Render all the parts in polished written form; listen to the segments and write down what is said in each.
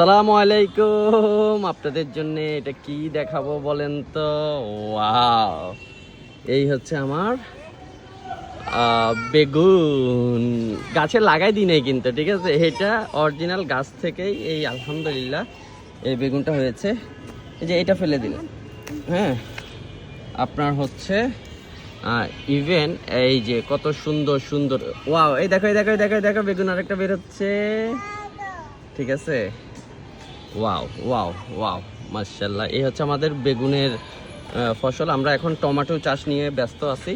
আসসালামু আলাইকুম। আপনাদের জন্য এটা কি দেখাবো বলেন তো? ওয়াও, এই হচ্ছে আমার বেগুন। গাছে লাগাই দিই নাই কিন্তু, ঠিক আছে? এটা অরিজিনাল গাছ থেকেই এই আলহামদুলিল্লাহ এই বেগুনটা হয়েছে। এই যে এটা ফেলে দিলাম, হ্যাঁ। আপনার হচ্ছে ইভেন এই যে কত সুন্দর সুন্দর, ওয়াও, এই দেখো এই দেখো এই দেখো এই দেখো বেগুন আরেকটা বেরোচ্ছে, ঠিক আছে? ওয়াও ওয়াও ওয়াও, মাশাআল্লাহ। এই হচ্ছে আমাদের বেগুনের ফসল। আমরা এখন টমেটো চাষ নিয়ে ব্যস্ত আছি।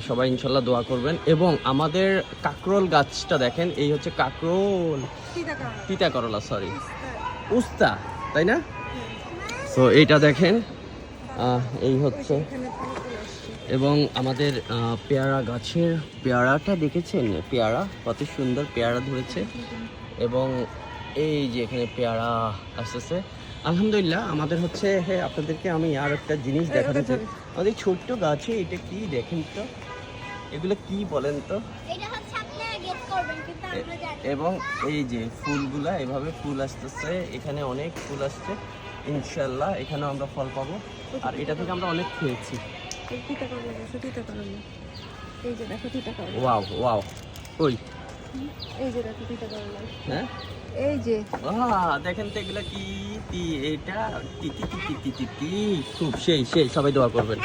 সবাই ইনশাল্লাহ দোয়া করবেন। এবং আমাদের কাকরোল গাছটা দেখেন, এই হচ্ছে কাকরোল, তিতা করলা, সরি, উস্তা, তাই না? তো এইটা দেখেন, এই হচ্ছে। এবং আমাদের পেয়ারা গাছের পেয়ারাটা দেখেছেন? পেয়ারা কত সুন্দর পেয়ারা ধরেছে। এবং এই যে এখানে পেয়ারা আসতেছে আলহামদুলিল্লাহ। আমাদের হচ্ছে, হ্যাঁ, আপনাদেরকে আমি আর একটা জিনিস দেখাতে চাই। আমাদের ছোট্ট গাছে এটা কি দেখেন তো, এগুলো কি বলেন তো? এবং এই যে ফুলগুলা, এভাবে ফুল আসতেছে, এখানে অনেক ফুল আসছে। ইনশাল্লাহ এখানেও আমরা ফল পাবো। আর এটা থেকে আমরা অনেক খেয়েছি। ওয়াও ওয়াও, ওই এই যে দেখো তিতা করলা, হ্যাঁ, এই যে দেখেন তো এগুলা কি? এটা তি তি তি তি তি তি, খুব সেই সেই, সবাই দোয়া করবেন।